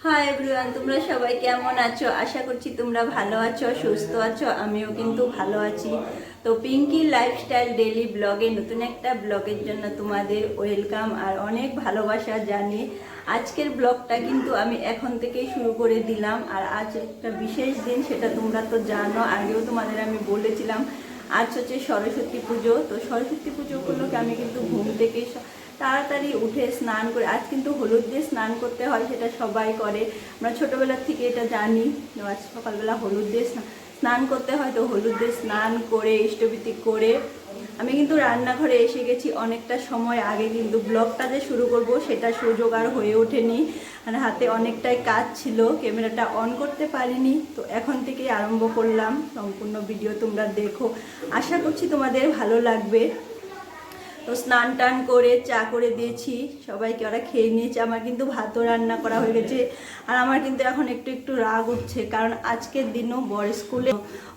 Hi everyone, তোমরা সবাই কেমন আছো? আশা করছি তোমরা ভালো আছো, সুস্থ আছো। আমিও কিন্তু ভালো আছি। তো পিঙ্কি লাইফস্টাইল ডেইলি ব্লগে নতুন একটা ব্লগের জন্য তোমাদের ওয়েলকাম আর অনেক ভালোবাসা জানিয়ে আজকের ব্লগটা কিন্তু আমি এখন থেকেই শুরু করে দিলাম। আর আজ একটা বিশেষ দিন, সেটা তোমরা তো জানো, আগেও তোমাদের আমি বলেছিলাম। আজ হচ্ছে সরস্বতী পুজো। তো সরস্বতী পুজো উপলক্ষে আমি কিন্তু ঘুম থেকে তাড়াতাড়ি উঠে স্নান করে, আজ কিন্তু হলুদ দিয়ে স্নান করতে হয়, সেটা সবাই করে, আমরা ছোটোবেলার থেকে এটা জানি। আজ সকালবেলা হলুদ দিয়ে স্নান করতে হয়। তো হলুদ দিয়ে স্নান করে ইষ্টভীতি করে আমি কিন্তু রান্নাঘরে এসে গেছি অনেকটা সময় আগে। কিন্তু ব্লগটা যে শুরু করব সেটা সুযোগ আর হয়ে ওঠেনি, আর হাতে অনেকটাই কাজ ছিল, ক্যামেরাটা অন করতে পারিনি। তো এখন থেকেই আরম্ভ করলাম। সম্পূর্ণ ভিডিও তোমরা দেখো, আশা করছি তোমাদের ভালো লাগবে। তো স্নান টান করে চা করে দিয়েছি সবাইকে, ওরা খেয়ে নিয়েছে। আমার কিন্তু ভাতও রান্না করা হয়ে গেছে। আর আমার কিন্তু এখন একটু একটু রাগ উঠছে, কারণ আজকের দিনও বড় স্কুলে,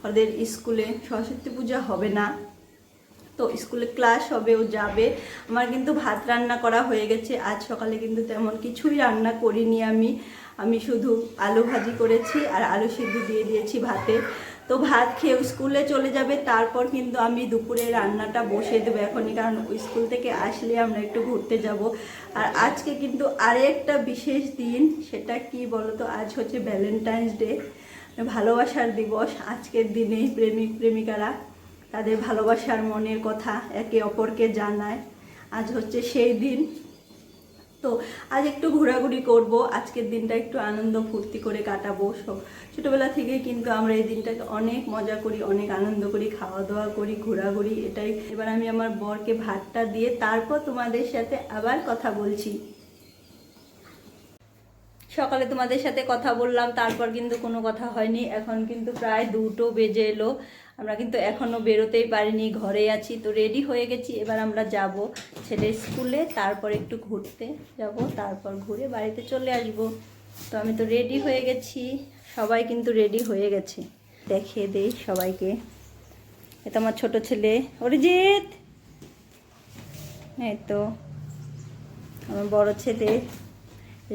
ওদের স্কুলে সরস্বতী পূজা হবে না, তো স্কুলে ক্লাস হবে, ও যাবে। আমার কিন্তু ভাত রান্না করা হয়ে গেছে। আজ সকালে কিন্তু তেমন কিছুই রান্না করিনি আমি শুধু আলু ভাজি করেছি আর আলু সিদ্ধ দিয়ে দিয়েছি ভাতে। তো ভাত খেয়ে স্কুলে চলে যাবে, তারপর কিন্তু আমি দুপুরে রান্নাটা বসিয়ে দেবো এখনই, কারণ স্কুল থেকে আসলে আমরা একটু ঘুরতে যাব। আর আজকে কিন্তু আরেকটা বিশেষ দিন, সেটা কি বলো তো? আজ হচ্ছে ভ্যালেন্টাইন্স ডে, ভালোবাসার দিবস। আজকের দিনে প্রেমিক প্রেমিকারা তাদের ভালোবাসার মনের কথা একে অপরকে জানায়। আজ হচ্ছে সেই দিন। তো আজ একটু ঘোরাঘুরি করব, আজকের দিনটা একটু আনন্দ ফুর্তি করে কাটাবো। সব ছোটোবেলা থেকে কিন্তু আমরা এই দিনটাকে অনেক মজা করি, অনেক আনন্দ করি, খাওয়া দাওয়া করি, ঘোরাঘুরি, এটাই। এবার আমি আমার বরকে ভাতটা দিয়ে তারপর তোমাদের সাথে আবার কথা বলছি। সকালে তোমাদের সাথে কথা বললাম, তারপর কিন্তু কোনো কথা হয়নি। এখন কিন্তু প্রায় 2টো বেজে এলো, আমরা কিন্তু এখনও বেরোতেই পারিনি, ঘরে আছি। তো রেডি হয়ে গেছি, এবার আমরা যাব ছেলের স্কুলে, তারপর একটু ঘুরতে যাব, তারপর ঘুরে বাড়িতে চলে আসব। তো আমি তো রেডি হয়ে গেছি, সবাই কিন্তু রেডি হয়ে গেছে। দেখিয়ে দেই সবাইকে। এটা আমার ছোট ছেলে অরিজিৎ, এই তো আমার বড় ছেলে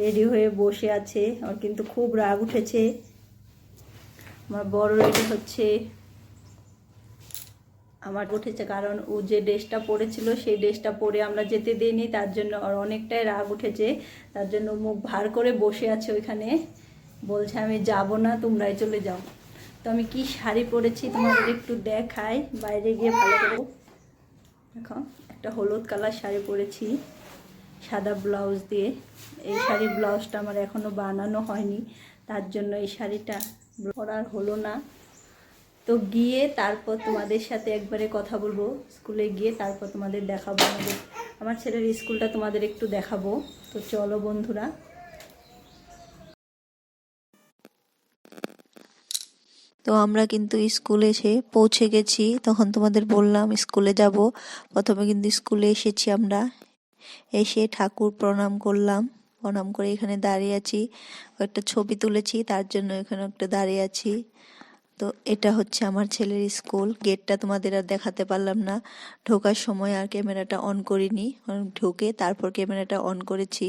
রেডি হয়ে বসে আছে। ওর কিন্তু খুব রাগ উঠেছে। আমার বড় রেডি হচ্ছে, আমার উঠেছে কারণ ও যে ড্রেসটা পরেছিল সেই ড্রেসটা পরে আমরা যেতে দিইনি, তার জন্য ওর অনেকটাই রাগ উঠেছে। তার জন্য মুখ ভার করে বসে আছে ওইখানে, বলছে আমি যাব না, তোমরাই চলে যাও। তো আমি কি শাড়ি পরেছি তোমাদের একটু দেখাই, বাইরে গিয়ে ভালো করে দেখো। একটা হলুদ কালার শাড়ি পরেছি সাদা ব্লাউজ দিয়ে। এই শাড়ির ব্লাউজটা আমার এখনও বানানো হয়নি, তার জন্য এই শাড়িটা পরার হলো না। তো গিয়ে তারপর তোমাদের সাথে একবারে কথা বলবো, স্কুলে গিয়ে তারপর তোমাদের দেখাবো আমার ছেলের স্কুলটা তোমাদের একটু দেখাবো। তো চলো বন্ধুরা। তো আমরা কিন্তু স্কুলে এসে পৌঁছে গেছি। তখন তোমাদের বললাম স্কুলে যাব। প্রথমে কিন্তু স্কুলে এসেছি আমরা, এসে ঠাকুর প্রণাম করলাম। প্রণাম করে এখানে দাঁড়িয়ে আছি, একটা ছবি তুলেছি, তার জন্য এখানে একটা দাঁড়িয়ে আছি। তো এটা হচ্ছে আমার ছেলের স্কুল। গেটটা তোমাদের আর দেখাতে পারলাম না, ঢোকার সময় আর ক্যামেরাটা অন করিনি, ঢুকে তারপর ক্যামেরাটা অন করেছি।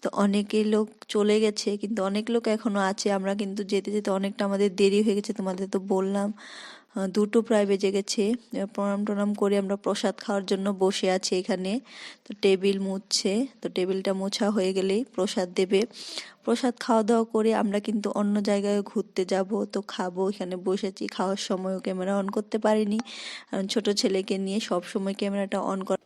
তো অনেকেই লোক চলে গেছে, কিন্তু অনেক লোক এখনো আছে। আমরা কিন্তু যেতে যেতে অনেকটা আমাদের দেরি হয়ে গেছে, তোমাদের তো বললাম 2টো প্রায় বেজে গেছে। প্রণাম টনাম করে আমরা প্রসাদ খাওয়ার জন্য বসে আছি এখানে। তো টেবিল মুছছে, তো টেবিলটা মোছা হয়ে গেলেই প্রসাদ দেবে। প্রসাদ খাওয়া দাওয়া করে আমরা কিন্তু অন্য জায়গায় ঘুরতে যাব, তো খাবো। এখানে বসেছি, খাওয়ার সময়ও ক্যামেরা অন করতে পারিনি, কারণ ছোট ছেলেকে নিয়ে সব সময় ক্যামেরাটা অন করা